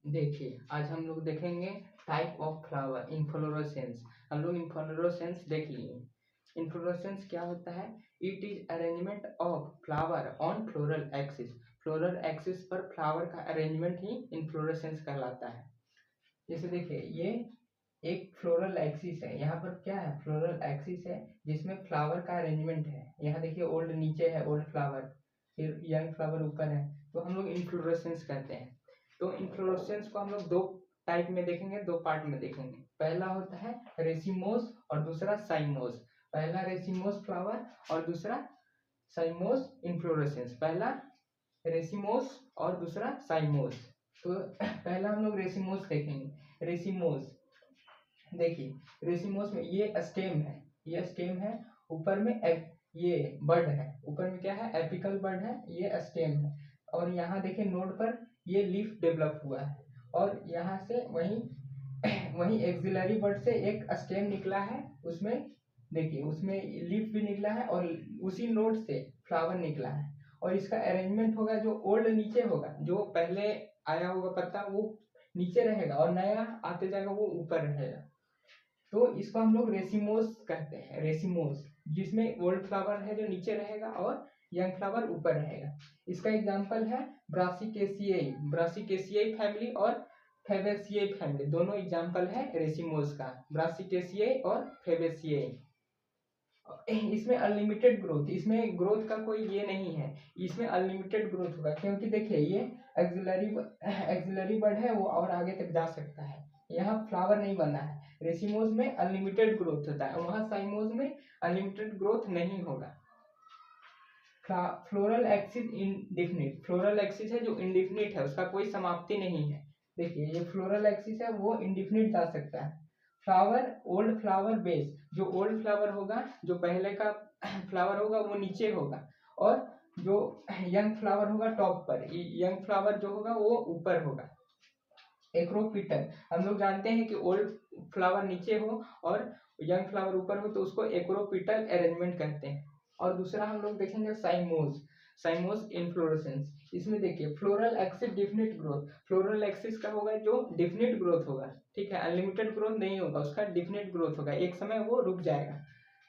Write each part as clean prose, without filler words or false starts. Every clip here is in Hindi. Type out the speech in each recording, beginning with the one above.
देखिए आज हम लोग देखेंगे टाइप ऑफ फ्लावर इन्फ्लोरेसेंस। हम लोग इन्फ्लोरेसेंस देख लिए। इन्फ्लोरेसेंस क्या होता है? It is arrangement of flower on floral axis. Floral axis पर फ्लावर का अरेंजमेंट ही इन्फ्लोरेसेंस कहलाता है। जैसे देखिए ये एक फ्लोरल एक्सिस है, यहाँ पर क्या है? फ्लोरल एक्सिस है जिसमें फ्लावर का अरेंजमेंट है। यहाँ देखिए ओल्ड नीचे है, ओल्ड फ्लावर, फिर यंग फ्लावर ऊपर है, तो हम लोग इन्फ्लोरेसेंस कहते हैं। तो इन्फ्लोरेसेंस को हम लोग दो टाइप में देखेंगे, दो पार्ट में देखेंगे। पहला होता है रेसिमोस और दूसरा साइमोस। पहला रेसिमोस फ्लावर और दूसरा साइमोस इन्फ्लोरेसेंस। पहला रेसिमोस और दूसरा साइमोस। तो पहला हम लोग रेसिमोस देखेंगे। रेसिमोस देखिए, रेसिमोस में ये स्टेम है, ये स्टेम है, ऊपर में ये बड है, ऊपर में क्या है? एपिकल बड है, ये स्टेम है, और यहाँ देखिए नोड पर ये लीफ डेवलप हुआ है, और यहाँ से वहीं वहीं एक्सिलरी बड से एक स्टेम निकला है, उसमें देखिए उसमें लीफ भी निकला है, और उसी नोड से फ्लावर निकला है। और इसका अरेंजमेंट होगा, जो ओल्ड नीचे होगा, जो पहले आया होगा पत्ता वो नीचे रहेगा, और नया आते जाएगा वो ऊपर रहेगा। तो इसको हम लोग रेसिमोस कहते हैं। रेसिमोस जिसमें ओल्ड फ्लावर है जो नीचे रहेगा और यंग फ्लावर ऊपर रहेगा। इसका एग्जांपल है ब्रासिकेसियाई। ब्रासिकेसियाई फैमिली और फेबेसियाई फैमिली, दोनों एग्जांपल है रेसिमोस का, ब्रासिकेसियाई और फेबेसियाई। इसमें अनलिमिटेड ग्रोथ, इसमें ग्रोथ का कोई ये नहीं है, इसमें अनलिमिटेड ग्रोथ होगा, क्योंकि देखिए ये एक्सिलरी बड है, वो और आगे तक जा सकता है, यहाँ फ्लावर नहीं बना है। रेसिमोस में अनलिमिटेड ग्रोथ होता है, वहाँ साइमोस में अनलिमिटेड ग्रोथ नहीं होगा। Floral axis indefinite, floral axis है जो इनडिफिनिट है, उसका कोई समाप्ति नहीं है। देखिए ये फ्लोरल एक्सिस है, वो इनडिफिनिट जा सकता है। फ्लावर ओल्ड फ्लावर बेस, जो ओल्ड फ्लावर होगा, जो पहले का फ्लावर होगा वो नीचे होगा, और जो यंग फ्लावर होगा टॉप पर, यंग फ्लावर जो होगा वो ऊपर होगा। एक्रोपिटल, हम लोग जानते हैं कि ओल्ड फ्लावर नीचे हो और यंग फ्लावर ऊपर हो, तो उसको एक्रोपिटल अरेंजमेंट कहते हैं। और दूसरा हम लोग देखेंगे साइमोस। साइमोस इन्फ्लोरेसेंस, इसमें देखिए floral axis definite growth, floral axis का होगा जो डिफिनिट ग्रोथ होगा, ठीक है, अनलिमिटेड ग्रोथ नहीं होगा, उसका डिफिनिट ग्रोथ होगा, एक समय वो रुक जाएगा।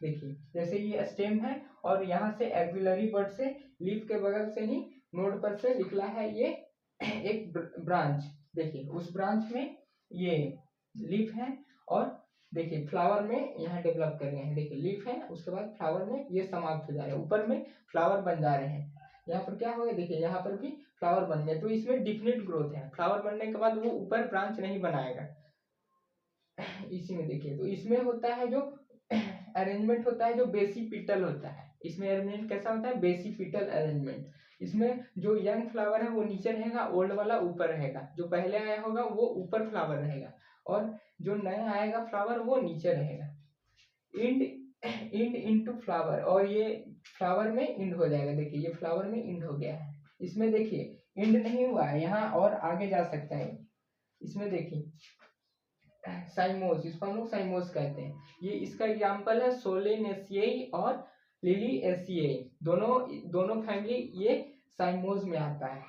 देखिए जैसे ये स्टेम है, और यहाँ से एक्सिलरी बड से लीफ के बगल से ही नोड पर से निकला है ये एक ब्रांच। देखिए उस ब्रांच में ये लीफ है, और देखिए फ्लावर में यहाँ डेवलप कर रहे हैं, देखिए लीफ है, उसके बाद फ्लावर में ये समाप्त हो जा रहे हैं, ऊपर में फ्लावर बन जा रहे हैं। यहाँ पर क्या हो गया? देखिए यहाँ पर भी फ्लावर बन गया, तो इसमें डिफिनिट ग्रोथ है, फ्लावर बनने के बाद वो ऊपर ब्रांच नहीं बनाएगा। इसी में देखिए, तो इसमें होता है जो अरेंजमेंट होता है जो बेसिपिटल होता है। इसमें अरेंजमेंट कैसा होता है? Basipetal arrangement. इसमें जो यंग फ्लावर है वो नीचे रहेगा, ओल्ड वाला ऊपर रहेगा, जो पहले आया होगा वो ऊपर फ्लावर रहेगा, और जो नया आएगा फ्लावर वो नीचे रहेगा। इंड इंड इनटू फ्लावर, और ये फ्लावर में इंड हो जाएगा। देखिए ये फ्लावर में इंड हो गया है, इसमें देखिए इंड नहीं हुआ है, यहाँ और आगे जा सकता है। इसमें देखिए साइमोस, इसको हम लोग साइमोस कहते हैं। ये इसका एग्जांपल है सोलेनेसियाई और लिलिएसियाई, दोनों दोनों फैमिली ये साइमोस में आता है।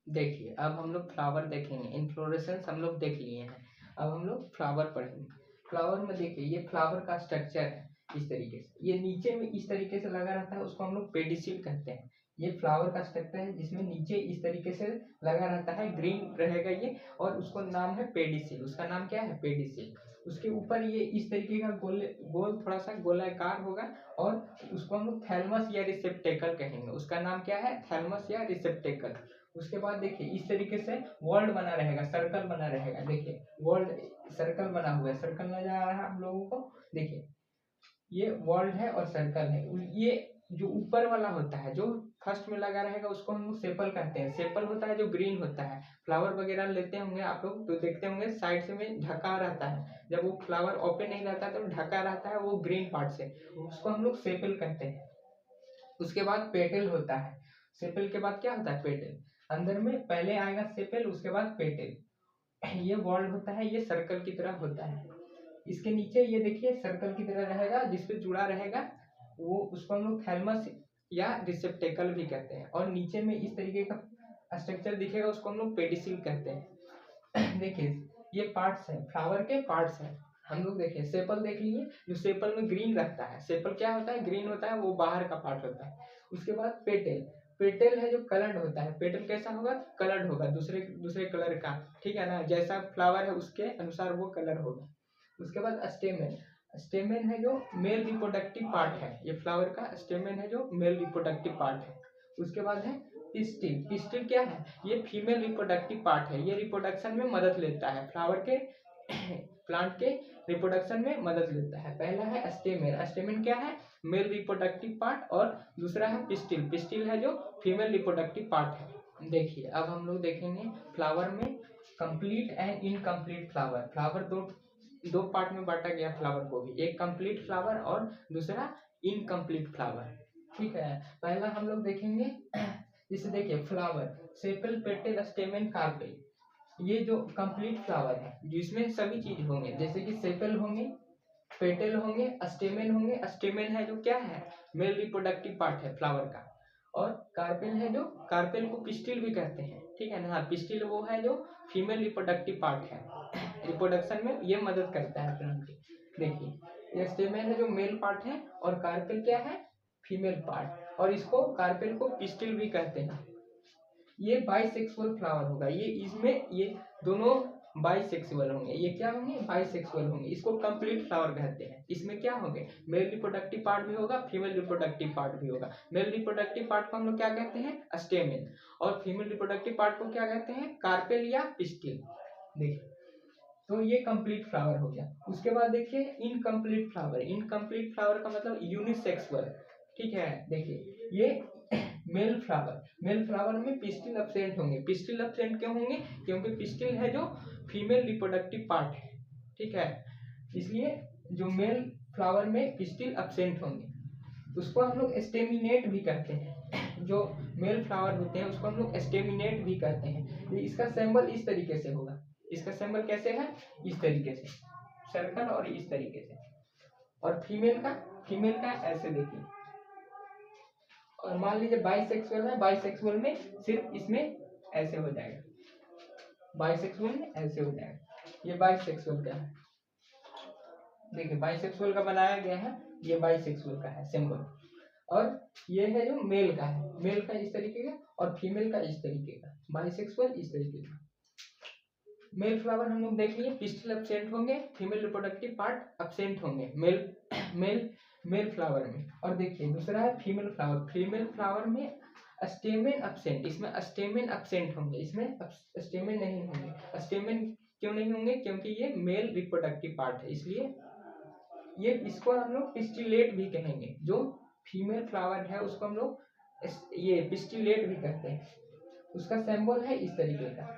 देखिए अब हम लोग फ्लावर देखेंगे, इन्फ्लोरेसेंस हम लोग देख लिए हैं, अब हम लोग फ्लावर पढ़ेंगे। फ्लावर में देखिए ये फ्लावर का स्ट्रक्चर है इस तरीके से, ये नीचे में इस तरीके से लगा रहता है, उसको हम लोग पेडिसिल कहते हैं। ये फ्लावर का स्ट्रक्चर है जिसमें नीचे इस तरीके से लगा रहता है, ग्रीन रहेगा ये, और उसको नाम है पेडिसिल, उसका नाम क्या है? पेडिसिल। उसके ऊपर ये इस तरीके का गोल गोल थोड़ा सा गोलाकार होगा, और उसको हम लोग थैलमस या रिसेप्टेकल कहेंगे, उसका नाम क्या है? थैलमस या रिसेप्टेकल। उसके बाद देखिए इस तरीके से वर्ल्ड बना रहेगा, सर्कल बना रहेगा, देखिए वर्ल्ड सर्कल बना हुआ है, सर्कल नजर आ रहा है हम लोगों को। देखिए ये वर्ल्ड है और सर्कल है। ये जो ऊपर वाला होता है जो फर्स्ट में लगा रहेगा उसको हम लोग सेपल कहते हैं। सेपल होता है जो ग्रीन होता है, फ्लावर वगैरह लेते होंगे आप लोग तो देखते होंगे साइड से में ढका रहता है, जब वो फ्लावर ओपन नहीं रहता तो ढका रहता है वो ग्रीन पार्ट से, उसको हम लोग सेपल कहते हैं। उसके बाद पेटल होता है, सेपल के बाद क्या होता है? पेटल। अंदर में पहले आएगा सेपल, उसके बाद पेटल। ये वॉल्ड होता है, ये सर्कल की तरह होता है। इसके नीचे ये देखिए सर्कल की तरह रहेगा, जिसपे जुड़ा रहेगा वो, उसको हम लोग थैलमस या रिसेप्टेकल भी कहते हैं। और नीचे में इस तरीके का स्ट्रक्चर दिखेगा, उसको हम लोग पेडिसिल कहते हैं। देखिए ये पार्ट्स है, फ्लावर के पार्ट्स है। हम लोग देखिए सेपल देख लीजिए, जो सेपल में ग्रीन रहता है, सेपल क्या होता है, ग्रीन होता है, वो बाहर का पार्ट होता है। उसके बाद पेटेल, पेटेल है जो कलर्ड होता है, पेटेल कैसा होगा, कलर्ड होगा, दूसरे दूसरे कलर का, ठीक है ना, जैसा फ्लावर है उसके अनुसार वो कलर होगा। उसके बाद स्टेमेन, स्टेमेन है जो मेल रिप्रोडक्टिव पार्ट है, ये फ्लावर का स्टेमेन है जो मेल रिप्रोडक्टिव पार्ट है। उसके बाद है पिस्टिल, पिस्टिल क्या है, ये फीमेल रिप्रोडक्टिव पार्ट है, ये रिप्रोडक्शन में मदद लेता है, फ्लावर के प्लांट के रिप्रोडक्शन में मदद लेता है। पहला है स्टेमेन, स्टेमेन क्या है, मेल रिप्रोडक्टिव पार्ट, और दूसरा है पिस्टिल, पिस्टिल है जो फीमेल रिप्रोडक्टिव पार्ट है। देखिए अब हम लोग देखेंगे फ्लावर में complete and incomplete flower, flower दो दो पार्ट में बांटा गया फ्लावर को भी, एक कंप्लीट फ्लावर और दूसरा इनकम्प्लीट फ्लावर, ठीक है। पहला हम लोग देखेंगे जैसे देखिए flower, sepal, petal, stamen, carpel, ये जो कंप्लीट फ्लावर है जिसमें सभी चीज होंगे, जैसे कि सेपल होंगे, पेटल होंगे, स्टेमेन होंगे, स्टेमेन है जो क्या है, मेल रिप्रोडक्टिव पार्ट है फ्लावर का, और कार्पेल है जो, कार्पेल को पिस्टिल भी कहते हैं, ठीक है ना, हाँ पिस्टिल वो है जो फीमेल रिप्रोडक्टिव पार्ट है, रिप्रोडक्शन में ये मदद करता है प्लांट की। देखिए ये स्टेमेन है जो मेल पार्ट है, और कार्पेल क्या है, फीमेल पार्ट, और इसको कार्पेल को पिस्टिल भी कहते हैं। ये बाइसेक्सुअल फ्लावर होगा, ये इसमें ये दोनों बाइसेक्सुअल होंगे, ये क्या होंगे, बाइसेक्सुअल होंगे, इसको कंप्लीट फ्लावर कहते हैं। इसमें क्या होंगे, मेल रिप्रोडक्टिव पार्ट भी होगा, फीमेल रिप्रोडक्टिव पार्ट भी होगा। मेल रिप्रोडक्टिव पार्ट को हम लोग क्या कहते हैं, स्टेमेन, और फीमेल रिप्रोडक्टिव पार्ट को क्या कहते हैं, कार्पेल या पिस्टिल। देखिए तो ये कंप्लीट फ्लावर हो गया। उसके बाद देखिए इनकम्प्लीट फ्लावर, इनकम्प्लीट फ्लावर का मतलब यूनिसेक्सुअल, ठीक है। देखिए ये मेल फ्लावर, मेल फ्लावर में पिस्टिल एब्सेंट होंगे, पिस्टिल एब्सेंट क्यों होंगे, क्योंकि पिस्टिल है जो फीमेल रिप्रोडक्टिव पार्ट है, ठीक है, इसलिए जो मेल फ्लावर में पिस्टिल एब्सेंट होंगे उसको हम लोग स्टेमिनेट भी कहते हैं। जो मेल फ्लावर होते हैं उसको हम लोग स्टेमिनेट भी कहते हैं। इसका सिंबल इस तरीके से होगा, इसका सिंबल कैसे है, इस तरीके से सर्कल और इस तरीके से, और फीमेल का ऐसे देखिए। और मान लीजिए बाइसेक्सुअल है, बाइसेक्सुअल में सिर्फ इसमें ऐसे हो जाएगा, बाइसेक्सुअल में ऐसे हो जाएगा। ये बाइसेक्सुअल का है, देखिए बाइसेक्सुअल का बनाया गया है, ये बाइसेक्सुअल का है सिंबल। और ये है जो मेल का है, मेल का इस तरीके का, और फीमेल का इस तरीके का, बाइसेक्सुअल इस तरीके का। मेल फ्लावर हम लोग देख लिए, पिस्टिल एब्सेंट होंगे, फीमेल रिप्रोडक्टिव पार्ट एब्सेंट होंगे मेल मेल मेल फ्लावर में। और देखिए दूसरा है फीमेल फ्लावर, फीमेल फ्लावर में स्टेमेन एब्सेंट, इसमें स्टेमेन एब्सेंट होंगे, इसमें स्टेमेन नहीं होंगे। स्टेमेन क्यों नहीं होंगे, क्योंकि ये मेल रिप्रोडक्टिव पार्ट है, इसलिए ये इसको हम लोग पिस्टिलेट भी कहेंगे। जो फीमेल फ्लावर है उसको हम लोग ये पिस्टिलेट भी कहते हैं। उसका सिंबल है इस तरीके का।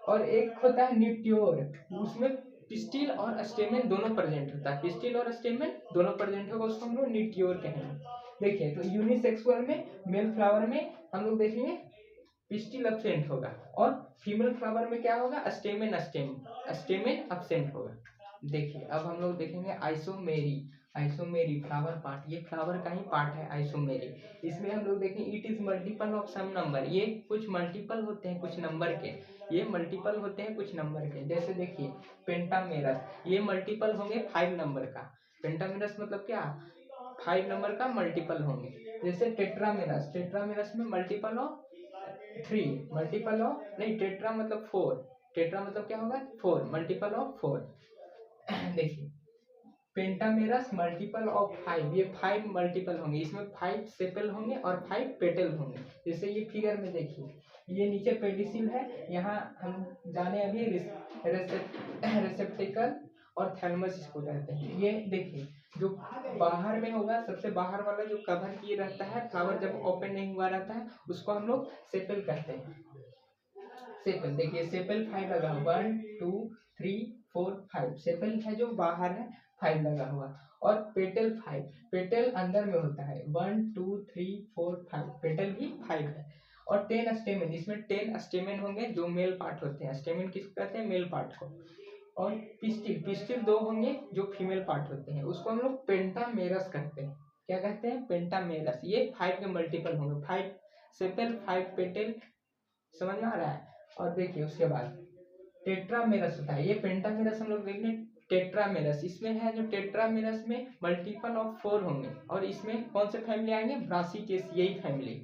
और एक होता है न्यूट्योर, उसमें पिस्टिल और स्टेमेन दोनों प्रेजेंट होता है, पिस्टिल और स्टेमेन दोनों प्रेजेंट होगा, उसको हम लोग न्यूट्योर कहेंगे। देखिए तो यूनिसेक्सुअल में मेल फ्लावर में हम लोग देखेंगे पिस्टिल एब्सेंट होगा, और फीमेल फ्लावर में क्या होगा, स्टेमेन स्टेमेन एब्सेंट होगा। देखिए अब हम लोग देखेंगे आइसोमेरी, आइसोमेरी फ्लावर पार्ट, ये फ्लावर का ही पार्ट है आइसोमेरी। इसमें हम लोग देखेंगे it is multiple of some number, ये कुछ मल्टीपल होते हैं कुछ नंबर के, ये मल्टीपल होते हैं कुछ नंबर के। जैसे देखिए पेंटामेरस, ये मल्टीपल होंगे 5 नंबर का, पेंटामेरस मतलब क्या, 5 नंबर का मल्टीपल होंगे। जैसे टेट्रामेरस, टेट्रामेरस में मल्टीपल ऑफ 3, मल्टीपल ऑफ नहीं, टेट्रा मतलब 4, टेट्रा मतलब क्या होगा 4, मल्टीपल ऑफ 4। देखिए पेंटामेरस मल्टीपल ऑफ 5, ये 5 मल्टीपल होंगे, इसमें 5 सेपल होंगे और 5 पेटल होंगे। जैसे ये फिगर में देखिए, ये नीचे पेडिसिल है, यहाँ हम जाने अभी रेसेप्टिकल और थैलमस इसको कहते हैं। ये देखिए जो बाहर में होगा, सबसे बाहर वाला जो कवर किए रहता है, फ्लावर जब ओपन नहीं हुआ रहता है, उसको हम लोग सेपल कहते हैं। सेपल देखिए सेपल 5 लगा, 1 2 3 4 5, सेपल है जो बाहर है 5 लगा हुआ। और पेटल 5, पेटल अंदर में होता है, 1 2 3 4 5, पेटल भी 5 है। और 10 स्टेमेन, इसमें 10 स्टेमेन होंगे जो मेल पार्ट होते हैं, स्टेमेन किसको कहते हैं, मेल पार्ट को। और पिस्टिल, पिस्टिल 2 होंगे जो फीमेल पार्ट होते हैं, उसको हम लोग पेंटामेरस कहते हैं। क्या कहते हैं, पेंटामेरस। ये 5 के मल्टीपल होंगे, 5 सेपल 5 पेटल, समझ में आ रहा है। और देखिए उसके बाद टेट्रामेरस होता है, ये पेंटामेरस हम लोग देखेंगे टेट्रामेरस, इसमें है जो टेट्रामेरस में मल्टीपल ऑफ 4 होंगे और इसमें कौन से फैमिली आएंगे, ब्रासिकेसियाई फैमिली।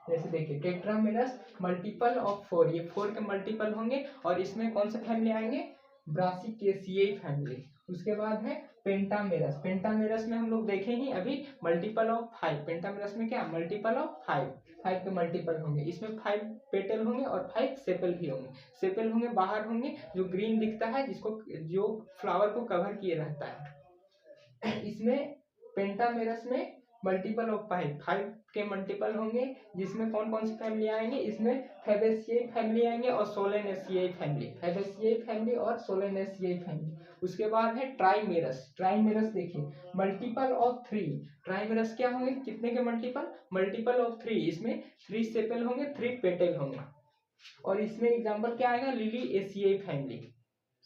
जैसे देखिए टेट्रामेरस मल्टीपल ऑफ 4, ये 4 के मल्टीपल होंगे और इसमें कौन से फैमिली आएंगे, ब्रासिकेसियाई फैमिली। उसके बाद है पेंटामेरस, पेंटामेरस में हम लोग देखे ही अभी मल्टीपल ऑफ 5, पेंटामेरस में क्या मल्टीपल ऑफ 5 के मल्टीपल होंगे, इसमें 5 पेटल होंगे और 5 सेपल भी होंगे। सेपल होंगे बाहर होंगे जो ग्रीन दिखता है, जिसको जो फ्लावर को कवर किए रहता है। इसमें पेंटामेरस में मल्टीपल ऑफ 5 के मल्टीपल होंगे, जिसमें कौन कौन सी फैमिली आएंगे, इसमें फैबेसियाई फैमिली आएंगे और सोलेनेसियाई फैमिली, फैबेसियाई फैमिली और सोलेनेसियाई फैमिली। उसके बाद है ट्राइमेरस, ट्राइमेरस देखिए मल्टीपल ऑफ 3, ट्राइमेरस क्या होंगे, कितने के मल्टीपल, मल्टीपल ऑफ 3, इसमें 3 सेपल होंगे 3 पेटल होंगे और इसमें एग्जांपल क्या आएगा, लिली एशियाई फैमिली,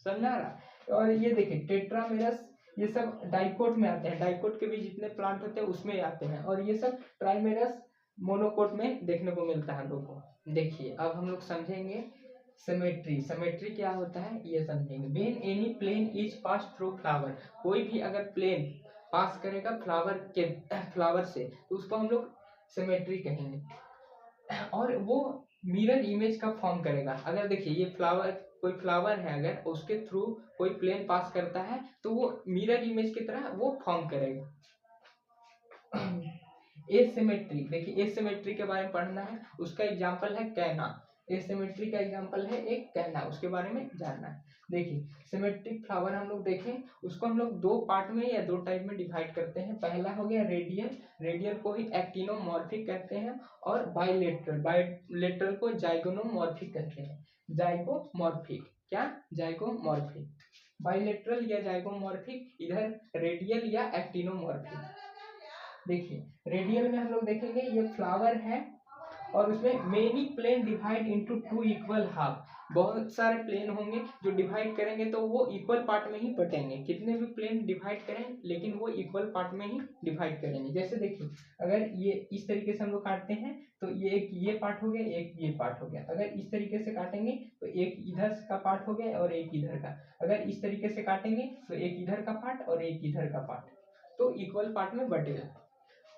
समझा रहा। और ये देखिए टेट्रामेरस, ये सब डाइकोट में आते हैं, डाइकोट के भी जितने प्लांट होते हैं उसमें आते हैं और ये सब ट्राइमेरस मोनोकोट में देखने को मिलता है लोगों को। देखिए अब हम लोग समझेंगे सिमेट्री, सिमेट्री क्या होता है ये समझेंगे। When any plane is pass through flower, कोई भी अगर प्लेन पास करेगा फ्लावर से तो उसको हम लोग सिमेट्री कहेंगे और वो मिरर इमेज का फॉर्म करेगा। अगर देखिए ये फ्लावर, कोई फ्लावर है अगर उसके थ्रू कोई प्लेन पास करता है तो वो मिरर इमेज की तरह वो फॉर्म करेगा। एसिमेट्री, देखिए एसिमेट्री के बारे में पढ़ना है, उसका एग्जांपल है कैना, एसिमेट्री का एग्जांपल है एक कैना, उसके बारे में जानना है। देखिए सिमेट्रिक फ्लावर हम लोग देखें, उसको हम लोग 2 पार्ट में या 2 टाइप में डिवाइड करते हैं। पहला हो गया रेडियल, रेडियल को ही एक्टिनोमॉर्फिक कहते हैं और बाइलेटरल, बाइलेटरल को जाइगोनोमॉर्फिक कहते हैं। जाइगोमॉर्फिक, क्या जाइगोमॉर्फिक, बाइलेटरल या जाइगोमॉर्फिक, इधर रेडियल या एक्टिनोमॉर्फिक। देखिए रेडियल में हम लोग देखेंगे ये फ्लावर है और उसमें many plane divide into 2 equal half, बहुत सारे प्लेन होंगे जो डिवाइड करेंगे तो वो इक्वल पार्ट में ही बटेंगे, कितने भी प्लेन डिवाइड करें लेकिन वो इक्वल पार्ट में ही डिवाइड करेंगे। जैसे देखिए अगर ये इस तरीके से हम लोग काटते हैं तो ये एक ये पार्ट हो गया, एक ये पार्ट हो गया। अगर इस तरीके से काटेंगे तो एक इधर का पार्ट हो गया और एक इधर का। अगर इस तरीके से काटेंगे तो एक इधर का पार्ट और एक इधर का पार्ट, तो इक्वल पार्ट में बटेगा।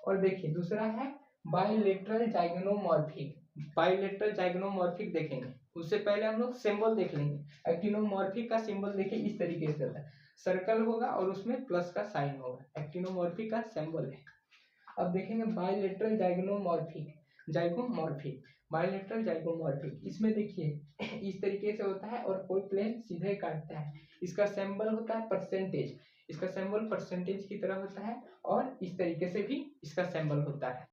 और देखिए दूसरा है बाइलेटरल जाइगोनोमॉर्फिक, बाइलेटरल जाइगोनोमॉर्फिक देखेंगे उससे पहले हम लोग सिंबल देख लेंगे। एक्टिनोमॉर्फिक का सिंबल देखिए इस तरीके से होता है, सर्कल होगा और उसमें प्लस का साइन होगा, एक्टिनोमॉर्फिक का सिंबल है। अब देखेंगे बाइलेटरल जाइगोनोमॉर्फिक, जाइगोमॉर्फिक, बाइलेटरल जाइगोमॉर्फिक, इसमें देखिए इस तरीके से होता है और कोई प्लेन सीधे काटता है, इसका सिंबल होता है परसेंटेज, इसका सिंबल परसेंटेज की तरह होता है और इस तरीके से भी इसका सिंबल होता है।